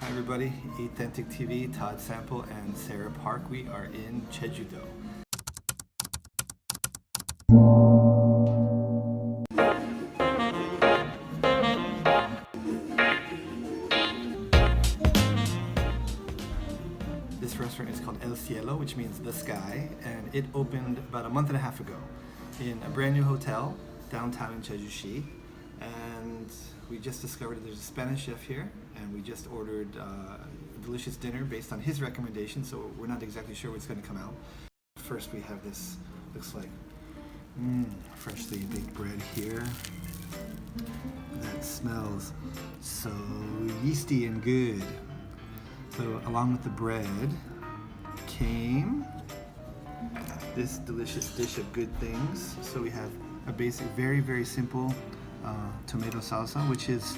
Hi everybody, Authentic TV, Todd Sample and Sarah Park. We are in Jejudo. This restaurant is called El Cielo, which means the sky, and it opened about a month and a half ago in a brand new hotel downtown in Jeju-shi. And we just discovered there's a Spanish chef here, and we just ordered a delicious dinner based on his recommendation, so we're not exactly sure what's going to come out. First we have this, looks like freshly baked bread here. That smells so yeasty and good. So along with the bread came this delicious dish of good things. So we have a basic, very simple tomato salsa, which is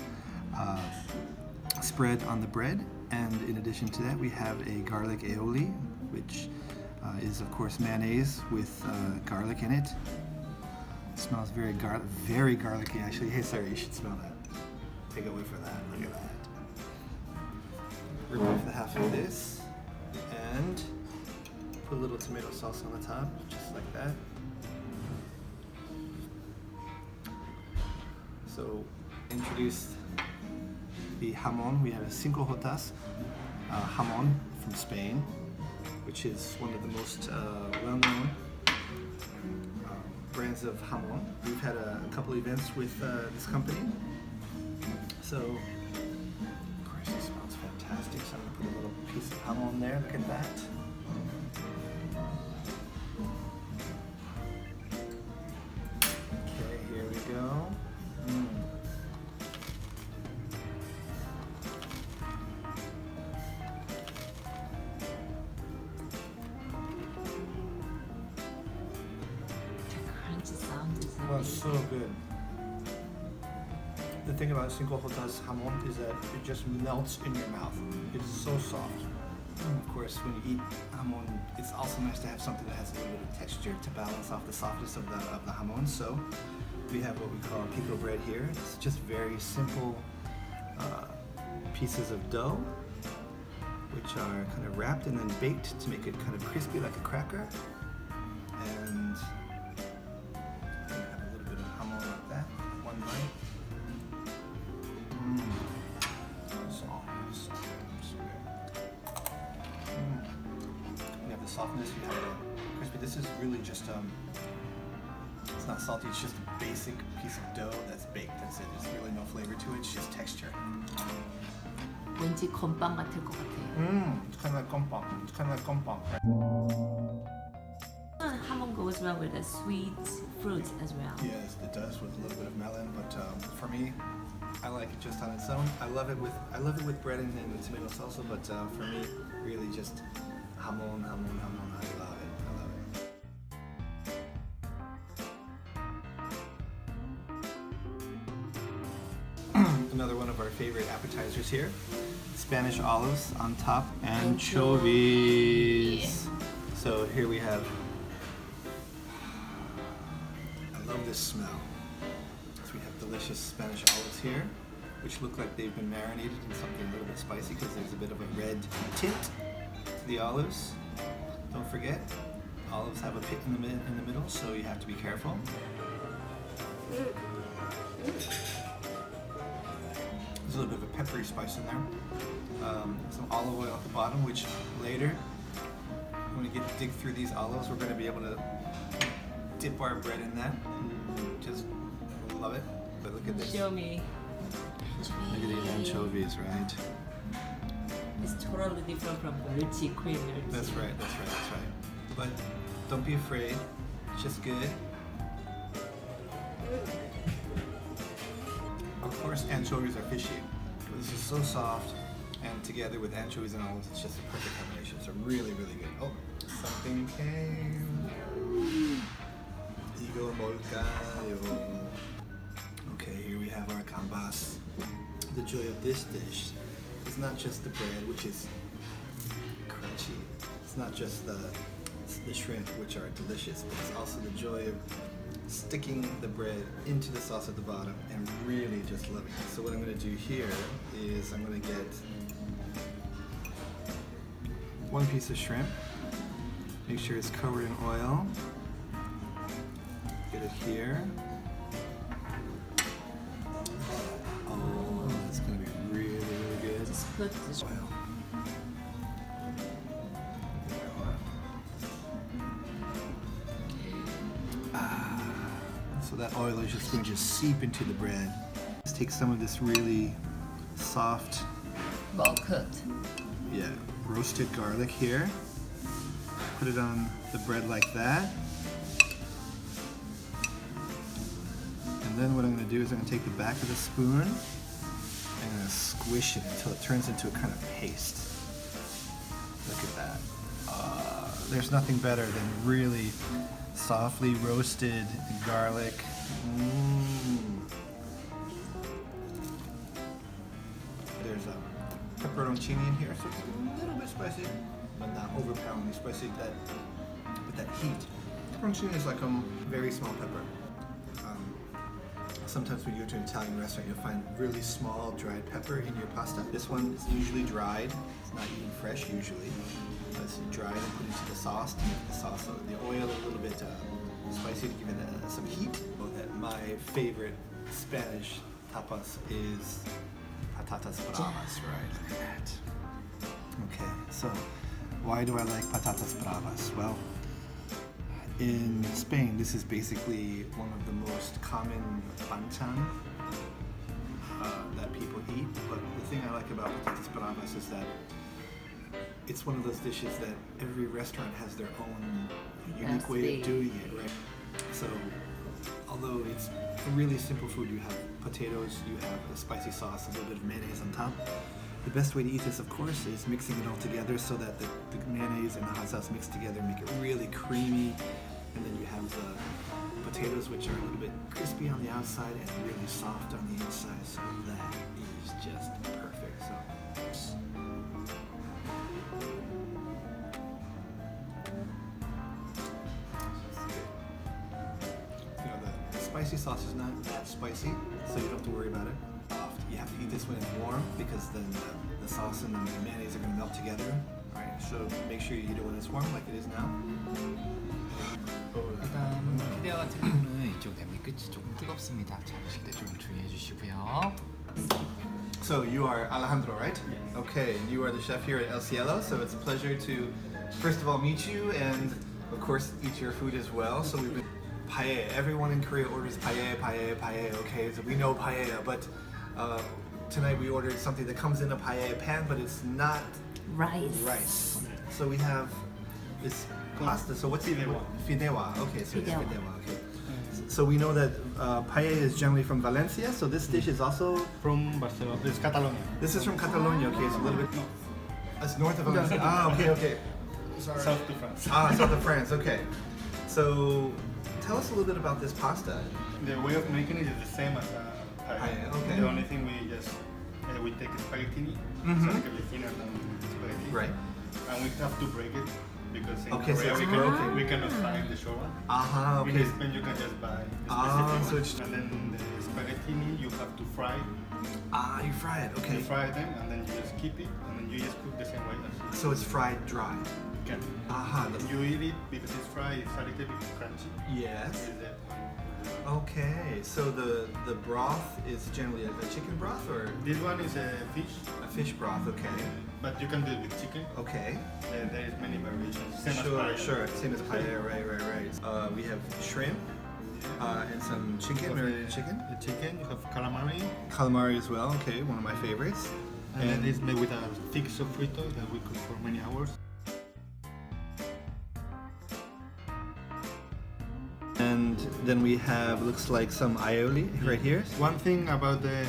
spread on the bread, and in addition to that we have a garlic aioli, which is of course mayonnaise with garlic in it. It smells very garlicky actually. Hey Sarah, you should smell that. Take a whiff of that. Look at that. Rip off the half of this and put a little tomato sauce on the top, just like that. So introduce the jamon. We have a cinco jotas jamon from Spain, which is one of the most well-known brands of jamon. We've had a couple events with this company. So, of course, it smells fantastic. So I'm going to put a little piece of jamon there. Look at that. Okay, here we go. Well, so good. The thing about cinco jotas jamon is that it just melts in your mouth. It's so soft. And of course, when you eat jamon, it's also nice to have something that has a little bit of texture to balance off the softness of the jamon. So we have what we call pico bread here. It's just very simple pieces of dough, which are kind of wrapped and then baked to make it kind of crispy like a cracker. And have a little bit of jamon like that. One bite. So good. You have the softness, you have the crispy. This is really just it's not salty, it's just a basic piece of dough that's baked. That's it. There's really no flavor to it, it's just texture. 왠지 건빵 같을 것 같아. It's kind of like kompang. It's kind of like kompang. Hamon goes well with the sweet fruits as well. Yes, it does with a little bit of melon, but for me, I like it just on its own. I love it with bread and tomato salsa, but for me, really just jamon. I love it. Another one of our favorite appetizers here, Spanish olives on top, anchovies. Yeah. So here we have, I love this smell. So we have delicious Spanish olives here, which look like they've been marinated in something a little bit spicy because there's a bit of a red tint to the olives. Don't forget, olives have a pit in the middle, so you have to be careful. There's a little bit of a peppery spice in there. Some olive oil at the bottom, which later, when we dig through these olives, we're going to be able to dip our bread in that. Just love it. But look at this. Show me. Look at these anchovies, right? It's totally different from 멸치, Korean 멸치. That's right. But don't be afraid. It's just good. Of course, anchovies are fishy. This is so soft, and together with anchovies and olives, it's just a perfect combination. So really good. Oh, something came. Igo molcayo. Okay, here we have our gambas. The joy of this dish is not just the bread, which is crunchy. It's not just the shrimp, which are delicious, but it's also the joy of sticking the bread into the sauce at the bottom and really just loving it. So what I'm going to do here is I'm going to get one piece of shrimp. Make sure it's covered in oil. Get it here. Oh, that's gonna be really, really good. Just put the Oil. So that oil is just going to seep into the bread. Let's take some of this really soft, well cooked. roasted garlic here. Put it on the bread like that. And then what I'm going to do is I'm going to take the back of the spoon and I'm going to squish it until it turns into a kind of paste. Look at that. There's nothing better than really softly roasted garlic. There's a pepperoncini in here, so it's a little bit spicy, but not overpoweringly spicy. With that heat. Pepperoncini is like a very small pepper. Sometimes when you go to an Italian restaurant, you'll find really small dried pepper in your pasta. This one is usually dried. It's not even fresh usually. It's dried and put into the sauce to make the sauce, the oil a little bit spicy to give it some heat. My favorite Spanish tapas is patatas bravas, right? Look at that. Okay, so why do I like patatas bravas? Well, in Spain, this is basically one of the most common banchan that people eat. But the thing I like about patatas bravas is that it's one of those dishes that every restaurant has their own unique way of doing it, right? So, although it's a really simple food, you have potatoes, you have a spicy sauce, a little bit of mayonnaise on top. The best way to eat this, of course, is mixing it all together so that the mayonnaise and the hot sauce mix together, make it really creamy. And then you have the potatoes, which are a little bit crispy on the outside and really soft on the inside. So that is just perfect. So. Spicy sauce is not that spicy, so you don't have to worry about it. You have to eat this when it's warm because then the sauce and the mayonnaise are going to melt together. Alright, so make sure you eat it when it's warm, like it is now. 일단 피데와 같은 경우는 이쪽 냄비 끝이 조금 뜨겁습니다. 잡으실 때 좀 주의해 주시고요. So you are Alejandro, right? Yeah. Okay, and you are the chef here at El Cielo, so it's a pleasure to first of all meet you and of course eat your food as well. So we've been paella. Everyone in Korea orders paella. Okay, so we know paella, but tonight we ordered something that comes in a paella pan, but it's not rice. So we have this pasta. So what's Fideuà. Fideuà. Okay, so it's Fideuà. fideuà. Okay. So we know that paella is generally from Valencia. So this dish is also From Barcelona. It's Catalonia. this is from Catalonia. Okay, it's a little bit. It's north of Valencia. Ah, okay. South to France. Ah, south of France. Okay. So tell us a little bit about this pasta. The way of making it is the same as paella. Paella, okay. The only thing we take spaghetti, Mhm. so a little bit thinner than spaghetti. Right. And we have to break it because in Okay, so Korea it's we, broken. we cannot find the short one. Aha, In okay. Spain you can just buy the Ah, specific so one. it's- And then the spaghetti you have to fry. Ah, you fry it. Okay. You fry them and then you just keep it and then you just cook the same way as So it's fried dry. you can. Aha. And you eat it because it's fried, it's a little bit crunchy. Yes. Is that Okay. So the broth is generally a chicken broth or This one is a fish, a fish broth. Okay. but you can do it with chicken. Okay. There is many variations. Same as Sure. paella. Sure. Same as paella. Right. We have shrimp and some chicken, marinated chicken. The chicken, you have calamari, Calamari as well. Okay. One of my favorites. and then it's made with a thick sofrito that we cook for many hours. And then we have looks like some aioli right here. One thing about the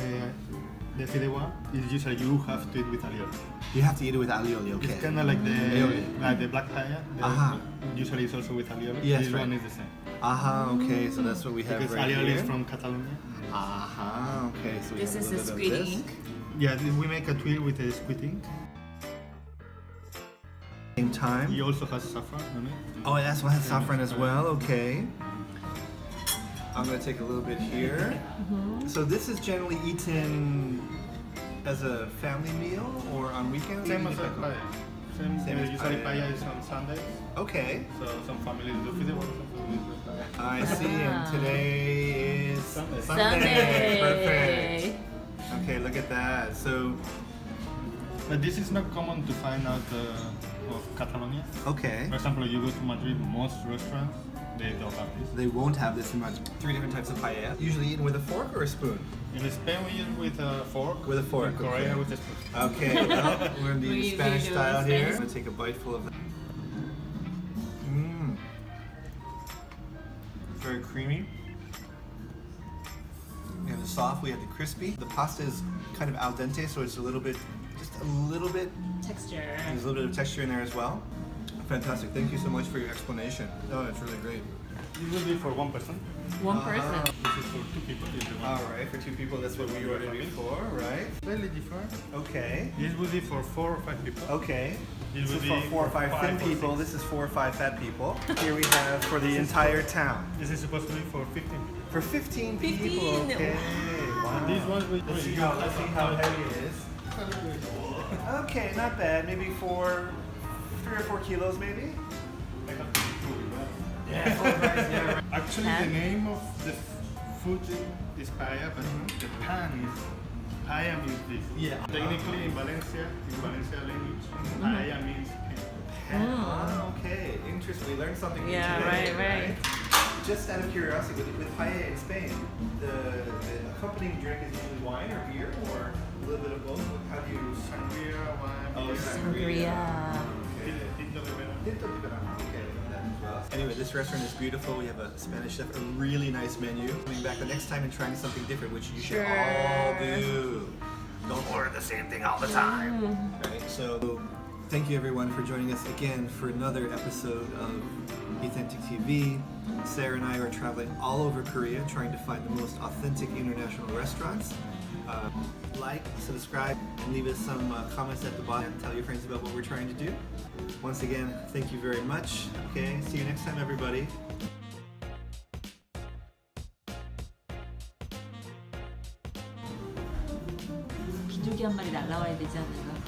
fideuà is usually you have to eat with alioli. You have to eat it with aioli. Okay. It's kind of like the black paella. Aha. Usually it's also with alioli. Yes, This right. one is the same. Aha. Okay. So that's what we have Because right alioli here. is from Catalonia. Aha. Okay. So we This have is a a little squid bit of this. ink. Yeah, we make a tuile with the squid ink. Same time. He also has saffron on it. Oh, that's what has saffron as well. Okay. I'm gonna take a little bit here. So this is generally eaten as a family meal or on weekends. Same Or as you a eat it paella. Same, Same as usually paella. paella is on Sundays. Okay, So some families do fideuà, some families do paella. I see. And today is Sunday. Perfect. Okay, look at that. So, But this is not common to find out of Catalonia. okay, For example, you go to Madrid, most restaurants, they don't have this. they won't have this in much. 3 different types of paella. Usually eaten with a fork or a spoon? In Spain, we use with a fork. With a fork, In Korea, okay. with a spoon. Okay, well, we're gonna do We the Spanish do style Spanish. here. I'm gonna take a bite full of that. Mmm. Very creamy. We have the soft, we have the crispy. The pasta is kind of al dente, so it's a little bit, just a little bit, Texture. there's a little bit of texture in there as well. Fantastic. Thank you so much for your explanation. Oh, it's really great. It will be for one person. One person. This is for 2 people. This is one. All right, for 2 people, that's what we ordered before, right? Slightly different. Okay. This will be for 4 or 5 people. Okay. This This will is for be 4 or 5 thin 5 or people. 6. This is 4 or 5 fat people. Here we have for the entire town. This is supposed to be for 15 people. For 15 people. 15. Okay. Wow. And this one will Let's see how heavy it is. Okay, not bad. Maybe 3 or 4 kilos, maybe. Yeah. Right. Actually, Pan? the name of the food is paella, but the pan is paella means this. Yeah. Technically, in Valencia language, paella means pan. Ah, okay, interesting. We learned something new Yeah, today, right. Just out of curiosity, with paella in Spain, the accompanying drink is usually wine or beer, or a little bit of both. How do you? Sangria, wine, Oh, beer. Sangria. Tinto de verano. Tinto de verano. Okay, that as well. Anyway, this restaurant is beautiful. We have a Spanish chef, a really nice menu. Coming back the next time and trying something different, which you should all do. Don't order the same thing all the time. Right? So, thank you everyone for joining us again for another episode of Authentic TV. Sarah and I are traveling all over Korea trying to find the most authentic international restaurants. Like, subscribe, and leave us some comments at the bottom and tell your friends about what we're trying to do. Once again, thank you very much. Okay, see you next time, everybody. 기저귀 한 마리 날라와야 되지 않을까?